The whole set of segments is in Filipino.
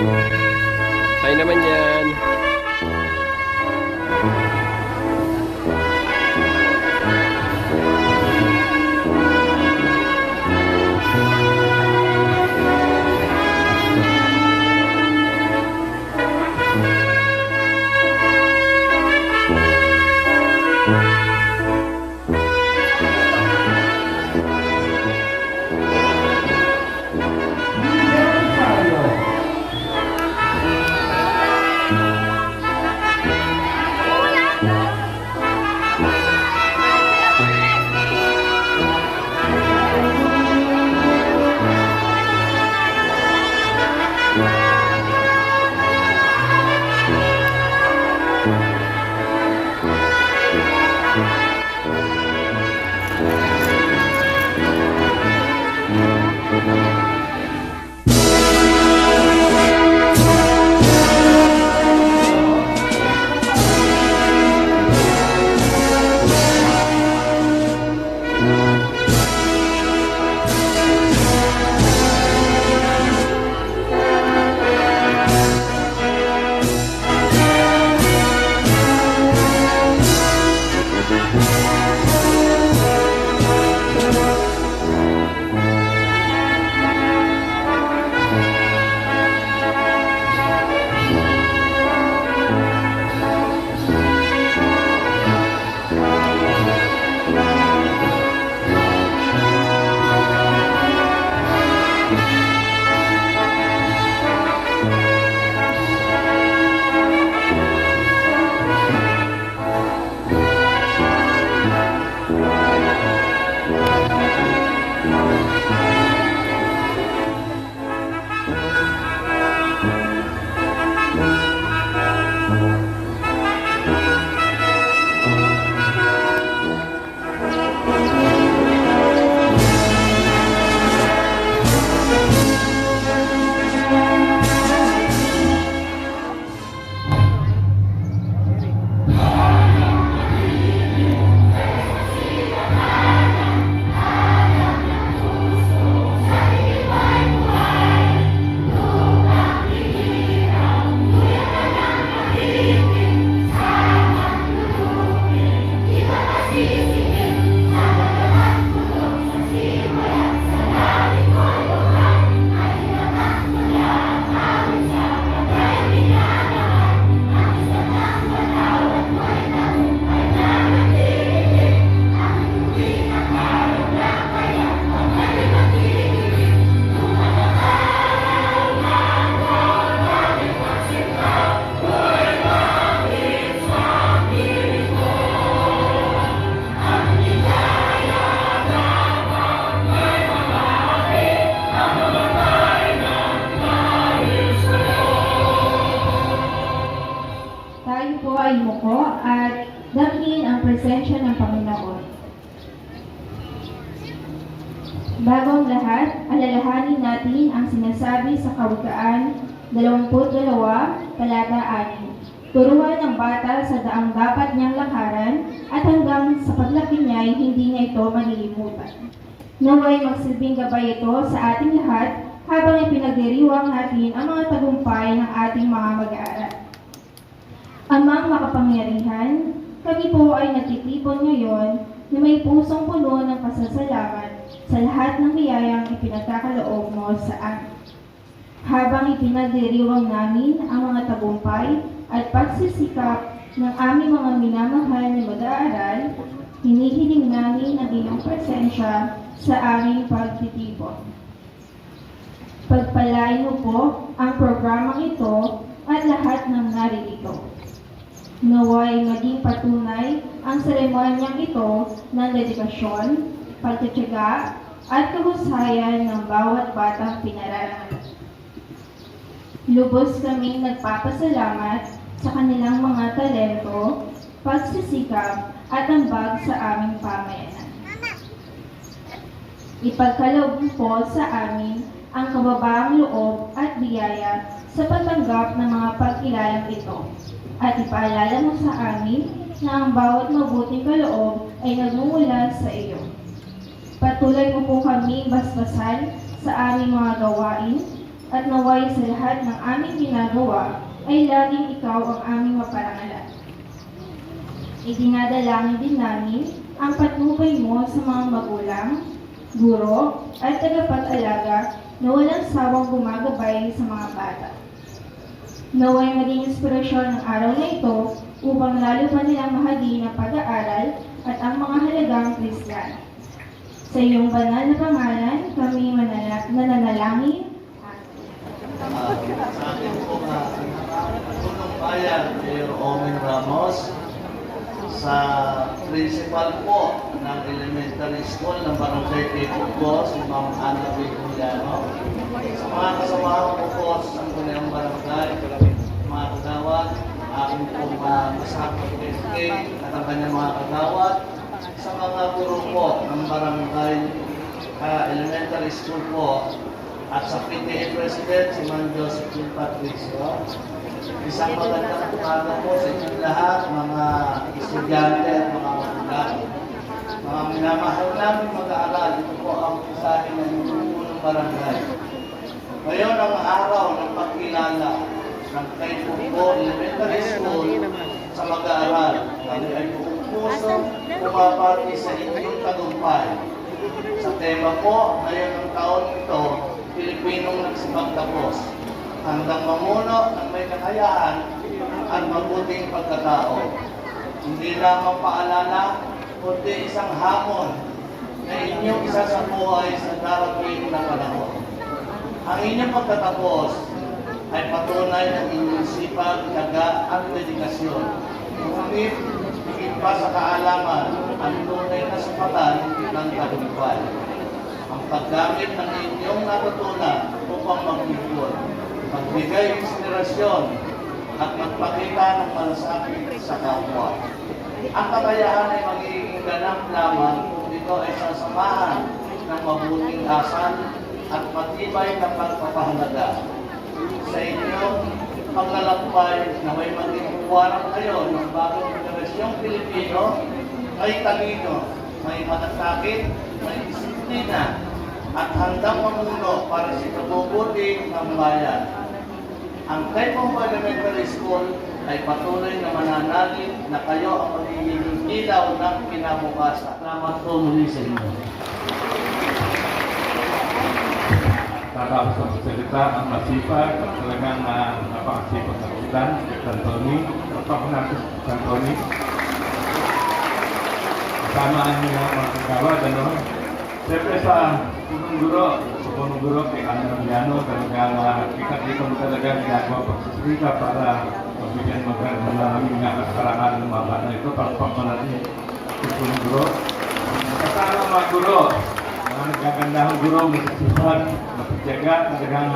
Tayo naman yan. Tayo po ay muko at damhin ang presensya ng Panginoon. Bago ang lahat, alalahanin natin ang sinasabi sa Kawikaan 22, talata 6. Turuan ang bata sa daang dapat niyang lakaran at hanggang sa paglaki niya ay hindi niya ito malilimutan. Naway magsilbing gabay ito sa ating lahat habang ipinagdiriwang natin ang mga tagumpay ng ating mga mag-aaral. Amang makapangyarihan, kami po ay nagtitipon ngayon na may pusong puno ng pasasalamat sa lahat ng biyayang ipinagkakaloob mo sa amin. Habang ipinagdiriwang namin ang mga tagumpay at pagsisikap ng aming mga minamahal na mag-aaral, hinihiling namin ang iyong presensya sa aming pagtitipon. Pagpalain mo po ang programang ito at lahat ng naririto. Naway maging patunay ang seremonyang ito ng dedikasyon, pagtitiyaga, at kahusayan ng bawat batang pinararangalan. Lubos kaming nagpapasalamat sa kanilang mga talento, pagsisikap, at ambag sa aming pamayanan. Ipagkaloob po sa amin ang kababaang loob at biyaya sa pagtanggap ng mga pagkilalang ito. At ipaalala mo sa amin na ang bawat mabuting kaloob ay nagmumula sa iyo. Patuloy mo po kami basbasan sa aming mga gawain at naway sa lahat ng aming ginagawa ay laging ikaw ang aming maparangalan. Idinadalangin din namin ang patnubay mo sa mga magulang, guro, at tagapag-alaga na walang sawang gumagabay sa mga bata. Naway maging inspirasyon ng araw na ito upang lalo pa nilang mahalin ang pag-aaral at ang mga halagang Kristiyano. Sa iyong banal na pangalan, kami nananalangin. Sa akin po punong bayan, Mayor Omen Ramos, sa principal po ng elementary school ng Barangay Tipog po, si Ma'am Ana Viculiano, sa mga kasamahan ko po sa Sangguniang Barangay, mga kagawad, aking pong masakot SK at ang kanyang mga kagawad, sa mga guro po ng Barangay Elementary School po, at sa PTA President, si Man Josephine Patricio. Isang magandang umaga po sa inyong lahat, mga estudyante at mga magulang. Mga minamahal namin mag-aaral, ito po ang mensahe ng unang barangay. Ngayon ang araw ng pagkilala ng Kaypupo Elementary School sa mag-aaral. Kami ay buong puso pumapati sa inyong tagumpay. Sa tema po, ngayon ang taon ito, Pilipinong nagsipagtapos, handang mamuno ng may kakayahan at mabuting pagkatao. Hindi lamang paalala, kundi isang hamon na inyong isa sa buhay sa darating na panahon. Ang inyong pagtatapos ay patunay ng inyong sipag, tiyaga at dedikasyon. Ngunit, higit pa sa kaalaman, ang tunay na sapatan ng tagumpay. Ang paggamit ng inyong natutunan upang magbigod, magbigay inspirasyon, at magpakita ng malasakit sa kapwa. Ang kakayahan ay magiging ganap lamang kung ito ay sasamahan ng mabuting asal at matibay na pagpapahalaga. Sa inyong paglalakbay na may maging buwarang kayo ng bagong generasyong Pilipino, may talino, may malasakit, may disiplina, at handang mamuno para sa ikabubuti ng bayan. Ang Kaypupo Elementary School ay patuloy na mananalig na kayo ang magiging ilaw ng kinabukasan. Salamat po muli sa inyo. Tatapos ang salita ang masipag at talagang napakasipag sa kutan, si Antony. Tapos natin si Antony. Kasamaan niyo mga kagawad, ano? Siyempre sa punong guro, kay Ana Miano, talagang kita-kita mo talaga ginagawa pagsasalita para magbigyan maraming karangalan ng mga bata ito. Tapos natin si punong guro. Kasama mga guro, mga nagkagandahang guro, may sasipag, mapagyaga, talagang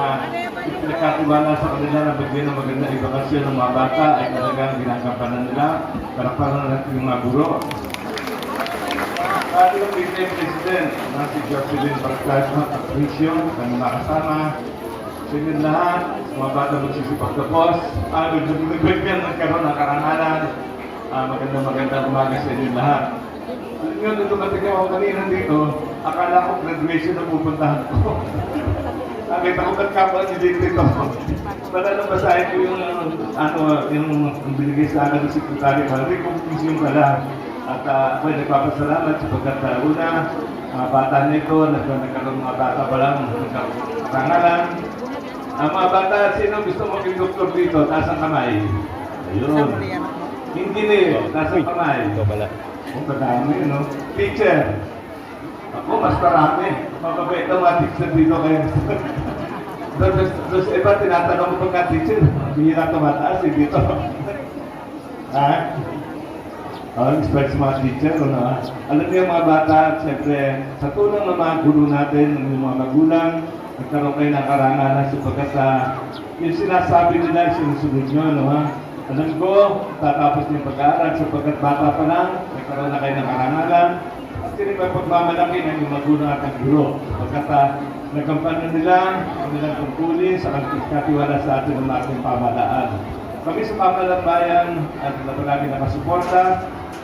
pinakatiwala sa kanila na bigyan ng magandang edukasyon ng mga bata ay talagang ginagampanan nila para natin yung mga guro. Ating PTA President na si Jocelyn Patricio, kami makasama, sinin lahat, mga bata magsisipagtapos, nagbigyan nagkaroon ng karangalan, magandang umaga sa inyo lahat. Alam nyo, nung dumating ako kanina dito, akala ko graduation na pupuntahan ko. Nakita ko ba't kapal niyo dito. Para nang basahin ko yung binigay sa akin ng Secretary, recognition pala. At ako'y nagpapasalamat sapagkat una, mga bata nito, nagkaroon mga bata pa lang, nagkarangalan. Ang mga bata, sino gusto maging doktor dito? Taas ang kamay. Ayun. Engineer, taas ang kamay. Ito pala. Kung kadami, no? Teacher. Ako, mas marami. Mababait ang mga teacher dito kayo. Tapos iba, tinatanong ko pagka teacher, bihira tumataas, dito. Ha? Expect sa mga teacher, no? Alam niyo mga bata, siyempre, sa tulong ng mga guru natin, ng mga magulang, nagkaroon kayo ng karangalan sapagkat yung sinasabi nila, sinusunod nyo, no? Alam ko, tatapos niyo pag-aaral sapagkat bata pa lang, nagkaroon na kayo ng karangalan, at yun may pagmamalaki ng yung magulang at ang guro, sapagkat nagkampanan nila, ang nilang tungkulin sa katiwala sa atin ng ating pamahalaan. Kami sa pamahalang bayan at palagi nakasuporta,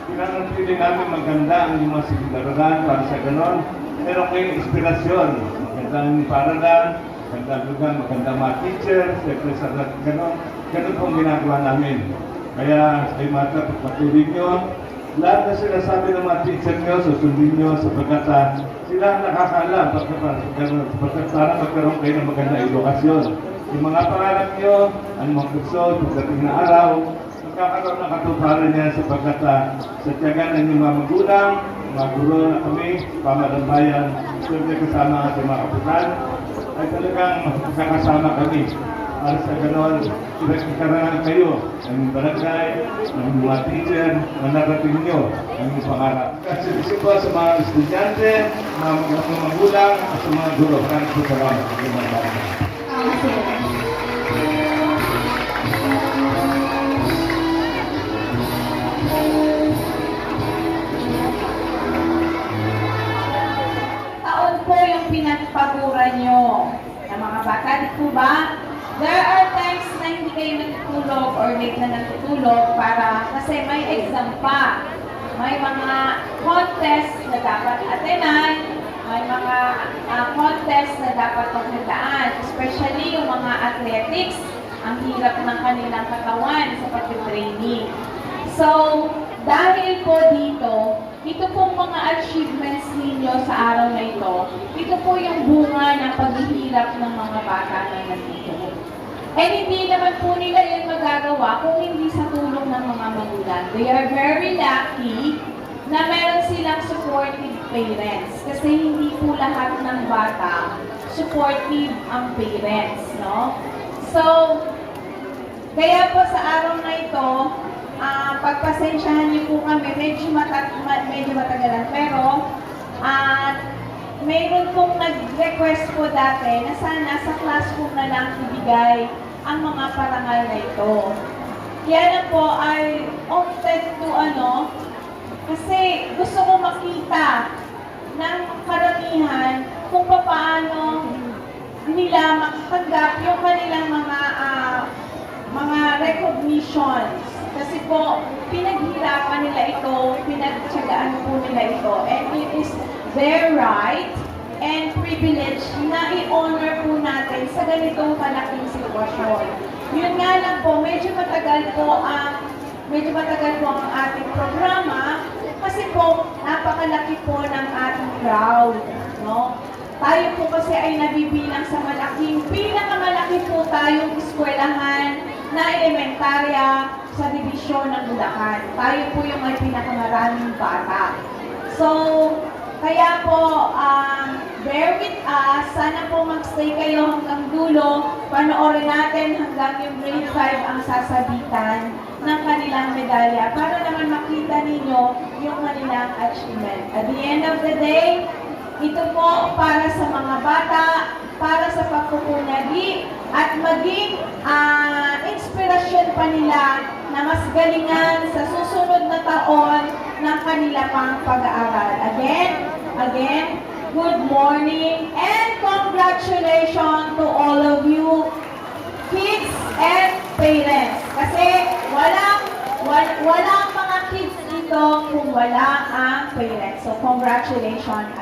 pinanatili namin maganda ang mga silid-aralan para sa ganon. Meron kayong inspirasyon, magandang paralan, magandang lugar, magandang mga teacher, siyempre sa ganun pong ginagawa namin. Kaya ay mata, pagpatuloy nyo, lahat na sinasabi ng mga teacher nyo, susundin nyo, sapagkat sila ang nakakaalam, sapagkat sana magkaroon kayo ng magandang edukasyon. Yung mga pangarap nyo, ang mga kurso, pagdating na araw, magkakaroon ng katuparan niya sapagkat sa tiyagan ng inyong mga magulang, mga guro na kami, pamalang bayan, siyempre kasama ang ating mga kapitan, ay talagang magkakasama kami. Para sa ganon, pinagkakarangan kayo ng barangay, ng mga teacher, na narating nyo ang inyong pangarap. Kasi gusto po sa mga estudyante, mga magulang, at sa mga guro. Maraming po salamat. Taon po yung pinagpagura nyo ng mga bata, di po ba? There are times na hindi kayo natutulog or late na natutulog kasi may exam pa. May mga contest na dapat attenan, may mga contest na dapat paghandaan, especially yung mga athletics, ang hirap ng kanilang katawan sa pag-training. So, dahil po dito, ito pong mga achievements ninyo sa araw na ito po yung bunga ng paghihirap ng mga bata na nandito. And hindi naman po nila yun magagawa kung hindi sa tulong ng mga magulang. They are very lucky na meron silang supportive parents. Kasi hindi po lahat ng bata supportive ang parents, no? So, kaya po sa araw na ito, pagpasensyahan niyo po kami, medyo matagalan, pero mayroon pong nag-request po dati na sana sa classroom na lang ibigay ang mga parangal na ito. Yan na po ay opted to kasi gusto ko makita ng karamihan kung paano nila makatanggap yung kanilang mga recognitions. Kasi po, pinaghirapan nila ito, pinagtsagaan po nila ito, and it is their right and privilege na i-honor po natin sa ganitong kalaking sitwasyon. Yun nga lang po, medyo matagal po ang ating programa kasi po, napakalaki po ng ating crowd, no? Tayo po kasi ay nabibilang sa pinakamalaki po tayong eskwelahan na elementarya sa dibisyon ng Bulacan. Tayo po yung may pinakamaraming bata. So, kaya po, bear with us. Sana po magstay kayo hanggang dulo. Panoorin natin hanggang yung grade 5 ang sasabitan ng kanilang medalya para naman makita ninyo yung kanilang achievement. At the end of the day, ito po para sa mga bata, para sa pagkukunagi, at maging inspirasyon pa nila na mas galingan sa susunod na taon ng kanila pang pag-aaral. Again, good morning and congratulations to all of you, kids and parents. Kasi walang mga kids dito kung wala ang parents. So, congratulations